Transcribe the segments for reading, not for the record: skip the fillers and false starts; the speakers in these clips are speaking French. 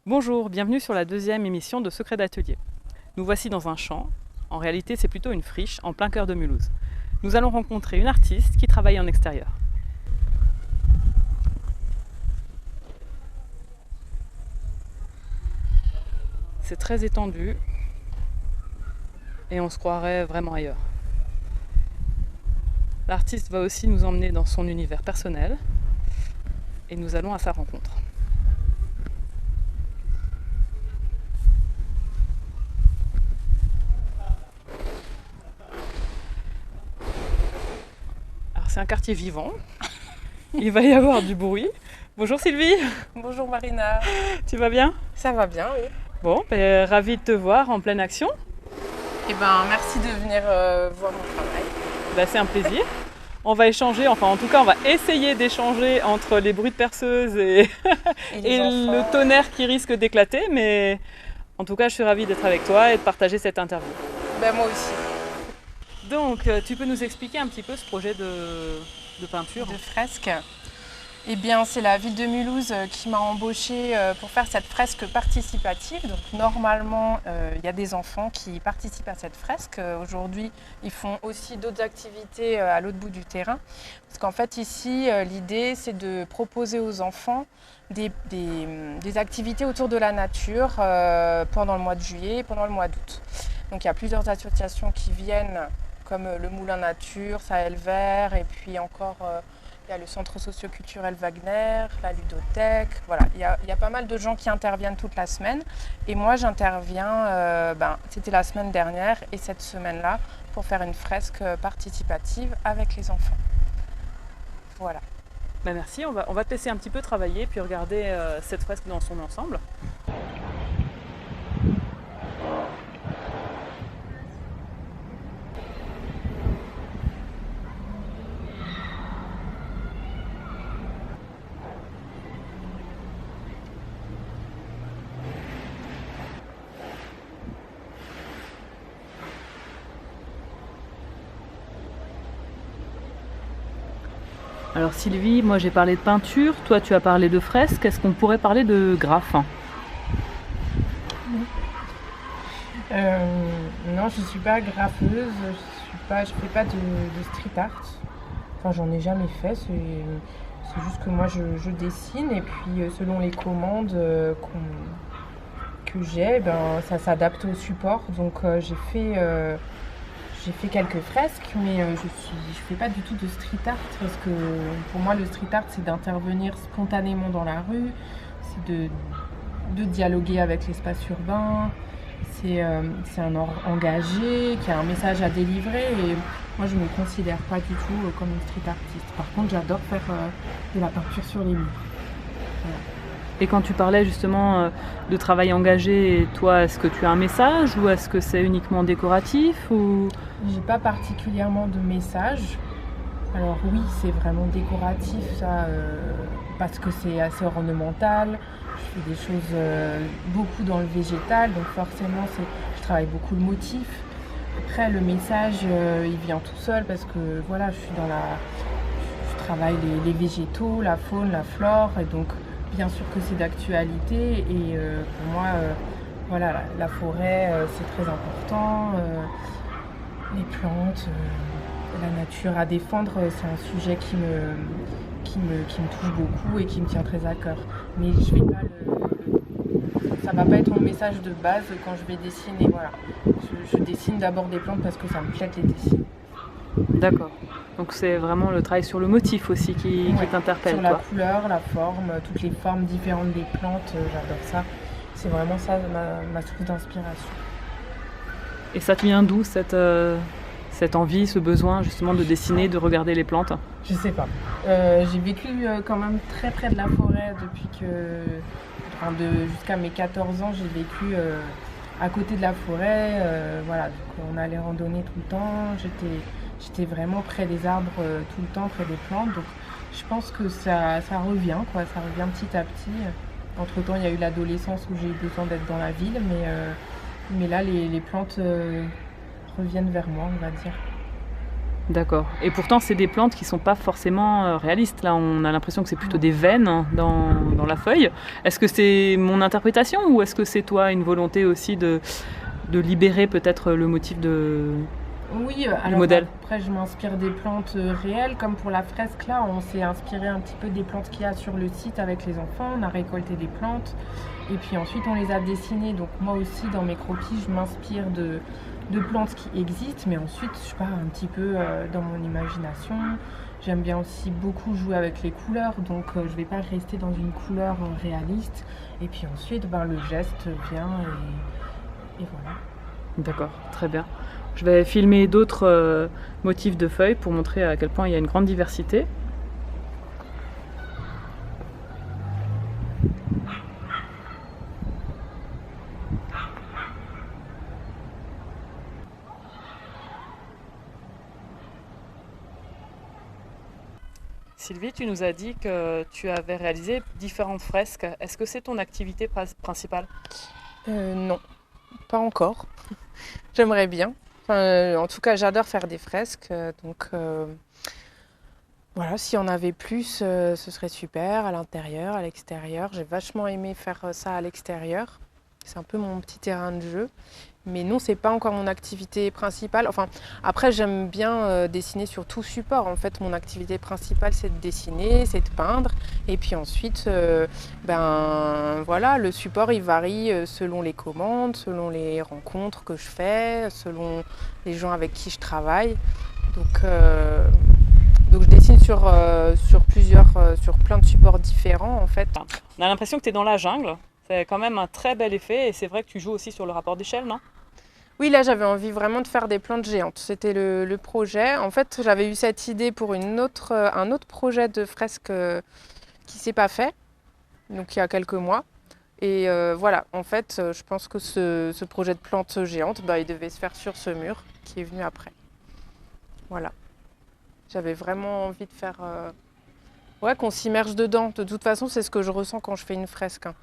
Bonjour, bienvenue sur la deuxième émission de Secrets d'Atelier. Nous voici dans un champ, en réalité c'est plutôt une friche en plein cœur de Mulhouse. Nous allons rencontrer une artiste qui travaille en extérieur. C'est très étendu et on se croirait vraiment ailleurs. L'artiste va aussi nous emmener dans son univers personnel et nous allons à sa rencontre. Alors c'est un quartier vivant, il va y avoir du bruit. Bonjour Sylvie, Bonjour Marina, tu vas bien? ça va bien, oui. Bon, ravie de te voir en pleine action. Merci de venir voir mon travail. C'est un plaisir. On va échanger, enfin en tout cas on va essayer d'échanger entre les bruits de perceuse et le tonnerre qui risque d'éclater, mais en tout cas je suis ravie d'être avec toi et de partager cette interview. Moi aussi. Donc tu peux nous expliquer un petit peu ce projet de peinture? De fresque. C'est la ville de Mulhouse qui m'a embauchée pour faire cette fresque participative. Donc normalement, il y a des enfants qui participent à cette fresque. Aujourd'hui, ils font aussi d'autres activités à l'autre bout du terrain. Parce qu'en fait, ici, l'idée, c'est de proposer aux enfants des activités autour de la nature pendant le mois de juillet et pendant le mois d'août. Donc il y a plusieurs associations qui viennent, comme le Moulin Nature, Sahel Vert, et puis encore... il y a le centre socio-culturel Wagner, la ludothèque, voilà. Il y a pas mal de gens qui interviennent toute la semaine. Et moi, j'interviens, c'était la semaine dernière et cette semaine-là, pour faire une fresque participative avec les enfants. Voilà. Merci, on va te laisser un petit peu travailler puis regarder cette fresque dans son ensemble. Alors Sylvie, moi j'ai parlé de peinture, toi tu as parlé de fresque, est-ce qu'on pourrait parler de graphe? Non, je ne suis pas graffeuse, je fais pas de street art. Enfin, j'en ai jamais fait, c'est juste que moi je dessine et puis selon les commandes que j'ai, ça s'adapte au support. Donc j'ai fait quelques fresques, mais je fais pas du tout de street art parce que pour moi le street art c'est d'intervenir spontanément dans la rue, c'est de dialoguer avec l'espace urbain, c'est un engagé qui a un message à délivrer et moi je ne me considère pas du tout comme une street artiste. Par contre j'adore faire de la peinture sur les murs. Voilà. Et quand tu parlais justement de travail engagé, toi, est-ce que tu as un message ou est-ce que c'est uniquement décoratif ou... J'ai pas particulièrement de message. Alors oui, c'est vraiment décoratif, ça, parce que c'est assez ornemental. Je fais des choses beaucoup dans le végétal, donc forcément, je travaille beaucoup le motif. Après, le message, il vient tout seul parce que voilà, je travaille les végétaux, la faune, la flore, et donc bien sûr que c'est d'actualité. Et pour moi, voilà, la forêt, c'est très important. Les plantes, la nature à défendre, c'est un sujet qui me touche beaucoup et qui me tient très à cœur. Mais ça va pas être mon message de base quand je vais dessiner. Voilà. Je dessine d'abord des plantes parce que ça me plaît de les dessiner. D'accord. Donc c'est vraiment le travail sur le motif aussi qui t'interpelle. Sur la couleur, la forme, toutes les formes différentes des plantes, j'adore ça. C'est vraiment ça ma source d'inspiration. Et ça te vient d'où cette envie, ce besoin justement de dessiner, de regarder les plantes? Je sais pas. J'ai vécu quand même très près de la forêt jusqu'à mes 14 ans, j'ai vécu à côté de la forêt. Voilà, donc on allait randonner tout le temps. J'étais vraiment près des arbres tout le temps, près des plantes. Donc je pense que ça revient, quoi. Ça revient petit à petit. Entre-temps, il y a eu l'adolescence où j'ai eu besoin d'être dans la ville, mais là, les plantes reviennent vers moi, on va dire. D'accord. Et pourtant, c'est des plantes qui ne sont pas forcément réalistes. Là, on a l'impression que c'est plutôt des veines dans la feuille. Est-ce que c'est mon interprétation ou est-ce que c'est toi une volonté aussi de libérer peut-être le motif Oui, du modèle? après je m'inspire des plantes réelles, comme pour la fresque là, on s'est inspiré un petit peu des plantes qu'il y a sur le site avec les enfants, on a récolté des plantes et puis ensuite on les a dessinées. Donc moi aussi dans mes croquis je m'inspire de plantes qui existent, mais ensuite je pars un petit peu dans mon imagination. J'aime bien aussi beaucoup jouer avec les couleurs, donc je ne vais pas rester dans une couleur réaliste. Et puis ensuite le geste vient et voilà. D'accord, très bien. Je vais filmer d'autres motifs de feuilles pour montrer à quel point il y a une grande diversité. Sylvie, tu nous as dit que tu avais réalisé différentes fresques. Est-ce que c'est ton activité principale? Non, pas encore. J'aimerais bien. En tout cas, j'adore faire des fresques. Donc voilà, s'il y en avait plus, ce serait super, à l'intérieur, à l'extérieur. J'ai vachement aimé faire ça à l'extérieur. C'est un peu mon petit terrain de jeu. Mais non, c'est pas encore mon activité principale. Enfin, après, j'aime bien dessiner sur tout support. En fait, mon activité principale, c'est de dessiner, c'est de peindre. Et puis ensuite, voilà, le support, il varie selon les commandes, selon les rencontres que je fais, selon les gens avec qui je travaille. Donc je dessine sur plein de supports différents, en fait. On a l'impression que tu es dans la jungle. C'est quand même un très bel effet et c'est vrai que tu joues aussi sur le rapport d'échelle, non? Oui, là, j'avais envie vraiment de faire des plantes géantes. C'était le projet. En fait, j'avais eu cette idée pour un autre projet de fresque qui s'est pas fait, donc il y a quelques mois. Et voilà, en fait, je pense que ce projet de plantes géantes, il devait se faire sur ce mur qui est venu après. Voilà. J'avais vraiment envie de faire... qu'on s'immerge dedans. De toute façon, c'est ce que je ressens quand je fais une fresque, hein.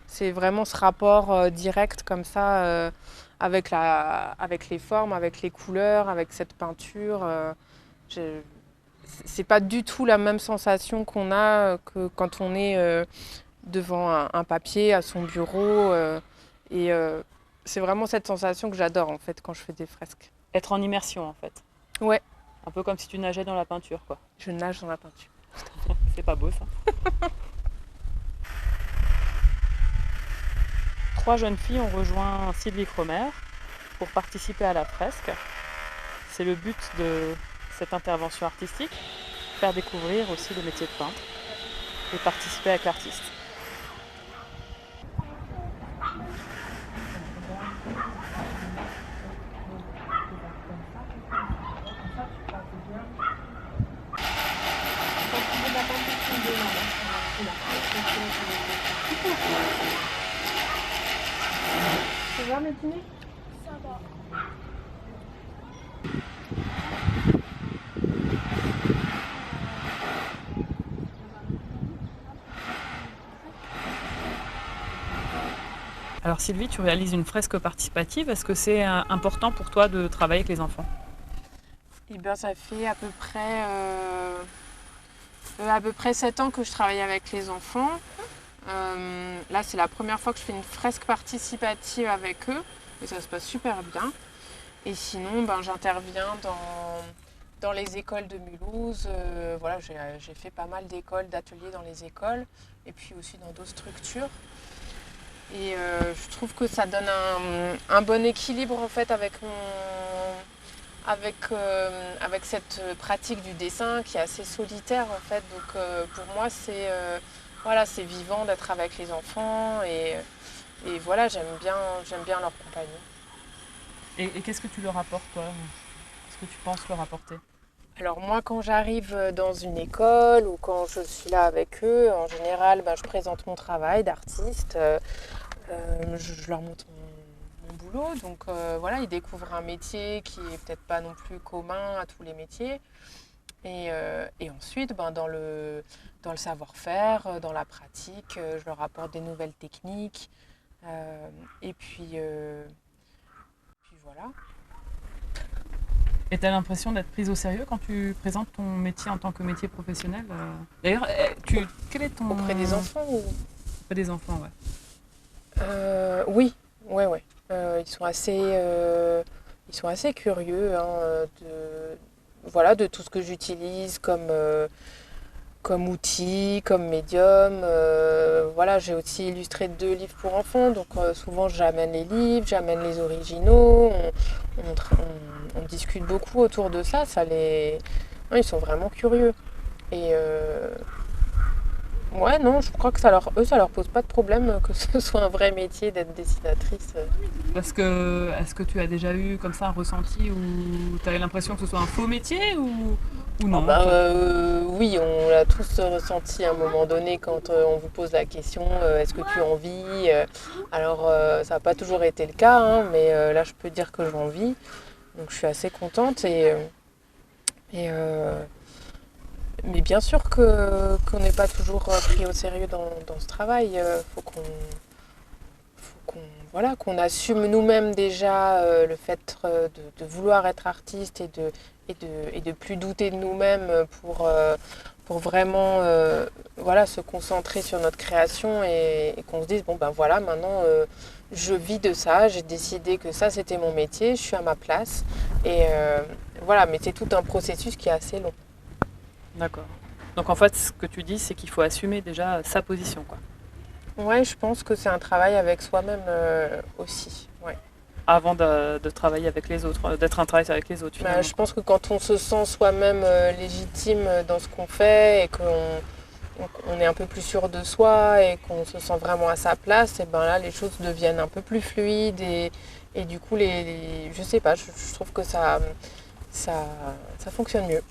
C'est vraiment ce rapport direct comme ça avec les formes, avec les couleurs, avec cette peinture. C'est pas du tout la même sensation qu'on a que quand on est devant un papier à son bureau. C'est vraiment cette sensation que j'adore en fait quand je fais des fresques. Être en immersion en fait. Ouais. Un peu comme si tu nageais dans la peinture, quoi. Je nage dans la peinture. C'est pas beau ça. 3 jeunes filles ont rejoint Sylvie Cromer pour participer à la fresque. C'est le but de cette intervention artistique, faire découvrir aussi le métier de peintre et participer avec l'artiste. Ça va, Médine ? Ça va. Alors Sylvie, tu réalises une fresque participative. Est-ce que c'est important pour toi de travailler avec les enfants? Eh bien, ça fait à peu près 7 ans que je travaille avec les enfants. Là, c'est la première fois que je fais une fresque participative avec eux et ça se passe super bien. Et sinon, j'interviens dans les écoles de Mulhouse. Voilà, j'ai fait pas mal d'écoles, d'ateliers dans les écoles et puis aussi dans d'autres structures. Et je trouve que ça donne un bon équilibre en fait avec cette pratique du dessin qui est assez solitaire en fait. Donc pour moi c'est vivant d'être avec les enfants et voilà, j'aime bien leur compagnie. Et qu'est-ce que tu leur apportes toi? Qu'est-ce que tu penses leur apporter? Alors moi quand j'arrive dans une école ou quand je suis là avec eux, en général je présente mon travail d'artiste, je leur montre mon boulot, donc voilà, ils découvrent un métier qui est peut-être pas non plus commun à tous les métiers. Et ensuite, dans le savoir-faire, dans la pratique, je leur apporte des nouvelles techniques. Et puis voilà. Et tu as l'impression d'être prise au sérieux quand tu présentes ton métier en tant que métier professionnel D'ailleurs, quel est ton... Auprès des enfants ou... Auprès des enfants, ouais. Oui, ouais. Ils sont assez curieux hein, de tout ce que j'utilise comme outil, comme médium. Voilà, j'ai aussi illustré 2 livres pour enfants, donc souvent j'amène les livres, j'amène les originaux, on discute beaucoup autour de ça, non, ils sont vraiment curieux. Et ouais, non, je crois que ça leur pose pas de problème que ce soit un vrai métier d'être dessinatrice. Est-ce que tu as déjà eu comme ça un ressenti où tu avais l'impression que ce soit un faux métier ou non? Oui, on l'a tous ressenti à un moment donné quand on vous pose la question est-ce que tu en vis Alors, ça n'a pas toujours été le cas, hein, mais là, je peux dire que j'en vis. Donc, je suis assez contente. Mais bien sûr qu'on n'est pas toujours pris au sérieux dans ce travail. Faut qu'on assume nous-mêmes déjà le fait de vouloir être artiste et de plus douter de nous-mêmes pour vraiment se concentrer sur notre création et qu'on se dise bon ben voilà, maintenant je vis de ça, j'ai décidé que ça c'était mon métier, je suis à ma place et voilà, mais c'est tout un processus qui est assez long. D'accord. Donc en fait, ce que tu dis, c'est qu'il faut assumer déjà sa position, quoi. Ouais, je pense que c'est un travail avec soi-même aussi. Ouais. Avant de travailler avec les autres, d'être un travail avec les autres, finalement. Je pense que quand on se sent soi-même légitime dans ce qu'on fait et qu'on est un peu plus sûr de soi et qu'on se sent vraiment à sa place, et ben là, les choses deviennent un peu plus fluides et du coup, je sais pas, je trouve que ça fonctionne mieux.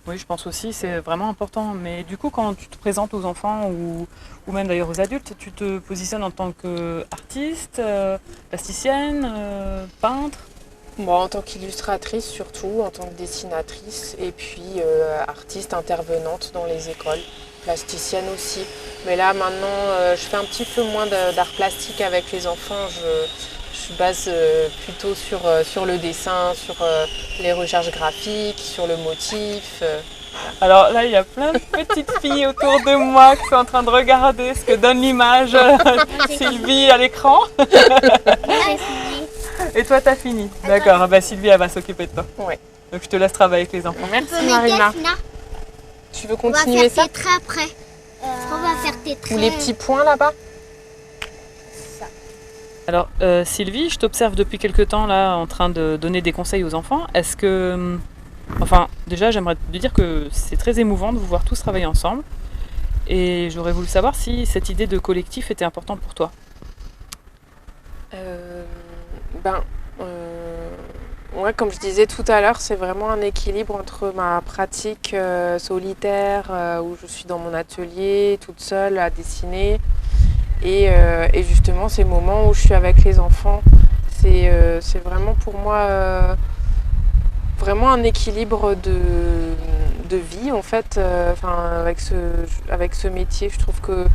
Oui, je pense aussi, c'est vraiment important. Mais du coup, quand tu te présentes aux enfants ou même d'ailleurs aux adultes, tu te positionnes en tant qu'artiste, plasticienne, peintre? Moi, en tant qu'illustratrice surtout, en tant que dessinatrice et puis artiste intervenante dans les écoles, plasticienne aussi. Mais là maintenant, je fais un petit peu moins d'art plastique avec les enfants. Je base plutôt sur le dessin, sur les recherches graphiques, sur le motif. Alors là, il y a plein de petites filles autour de moi qui sont en train de regarder ce que donne l'image Sylvie à l'écran. Et toi, t'as fini? D'accord, bah, Sylvie, elle va s'occuper de toi. Ouais. Donc je te laisse travailler avec les enfants. Merci Marina. Tu veux continuer ça? On va faire tes traits après. On va faire tes traits. Ou les petits points là-bas? Alors Sylvie, je t'observe depuis quelque temps là en train de donner des conseils aux enfants. Est-ce que... Enfin, déjà, j'aimerais te dire que c'est très émouvant de vous voir tous travailler ensemble. Et j'aurais voulu savoir si cette idée de collectif était importante pour toi. Ouais, comme je disais tout à l'heure, c'est vraiment un équilibre entre ma pratique solitaire, où je suis dans mon atelier, toute seule à dessiner, et justement ces moments où je suis avec les enfants. C'est vraiment pour moi vraiment un équilibre de vie en fait. Avec ce métier, je trouve que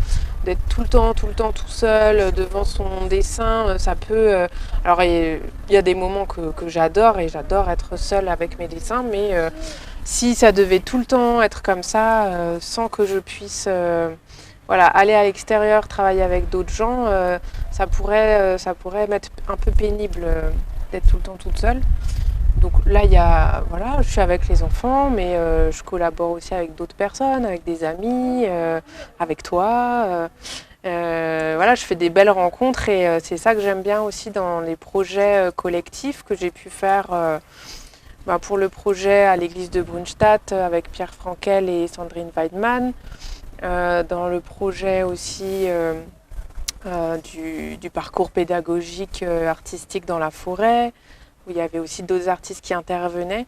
d'être tout le temps tout seul devant son dessin, ça peut... alors il y a des moments que j'adore et j'adore être seule avec mes dessins, mais si ça devait tout le temps être comme ça, sans que je puisse aller à l'extérieur, travailler avec d'autres gens, ça pourrait m'être un peu pénible d'être tout le temps toute seule. Donc là, je suis avec les enfants, mais je collabore aussi avec d'autres personnes, avec des amis, avec toi. Je fais des belles rencontres et c'est ça que j'aime bien aussi dans les projets collectifs que j'ai pu faire pour le projet à l'église de Brunstatt avec Pierre Frankel et Sandrine Weidmann. Dans le projet aussi du parcours pédagogique artistique dans la forêt, où il y avait aussi d'autres artistes qui intervenaient.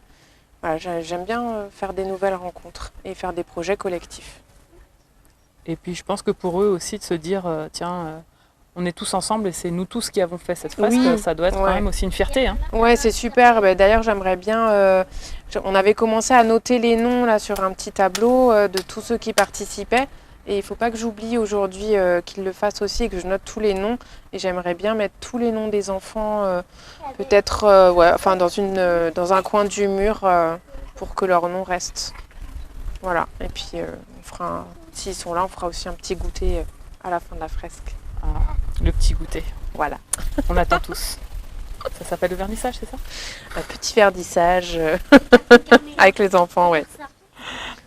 Voilà, j'aime bien faire des nouvelles rencontres et faire des projets collectifs. Et puis je pense que pour eux aussi de se dire, on est tous ensemble et c'est nous tous qui avons fait cette fresque, oui, ça doit être quand même aussi une fierté. Hein. Ouais, c'est super. D'ailleurs, j'aimerais bien... on avait commencé à noter les noms là, sur un petit tableau de tous ceux qui participaient. Et il ne faut pas que j'oublie aujourd'hui qu'ils le fassent aussi et que je note tous les noms. Et j'aimerais bien mettre tous les noms des enfants, peut-être dans un coin du mur pour que leur nom reste. Voilà. Et puis, s'ils sont là, on fera aussi un petit goûter à la fin de la fresque. Ah, le petit goûter. Voilà. On attend tous. Ça s'appelle le vernissage, c'est ça? Un petit vernissage avec les enfants, ouais.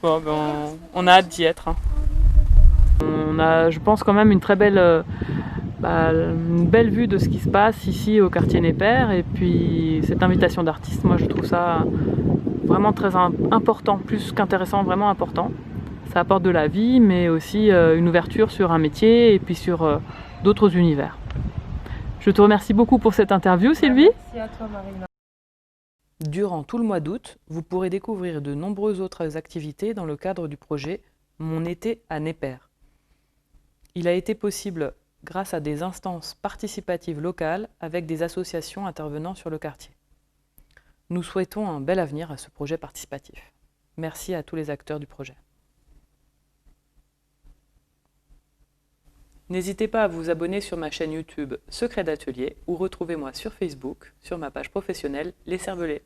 Bon, on a hâte d'y être. Hein. On a, je pense, quand même une très belle, une belle vue de ce qui se passe ici au quartier Népère. Et puis cette invitation d'artistes, moi je trouve ça vraiment très important, plus qu'intéressant, vraiment important. Ça apporte de la vie, mais aussi une ouverture sur un métier et puis sur d'autres univers. Je te remercie beaucoup pour cette interview, Sylvie. Merci à toi, Marina. Durant tout le mois d'août, vous pourrez découvrir de nombreuses autres activités dans le cadre du projet Mon été à Népère. Il a été possible grâce à des instances participatives locales avec des associations intervenant sur le quartier. Nous souhaitons un bel avenir à ce projet participatif. Merci à tous les acteurs du projet. N'hésitez pas à vous abonner sur ma chaîne YouTube Secrets d'Atelier ou retrouvez-moi sur Facebook, sur ma page professionnelle Les Cervelets.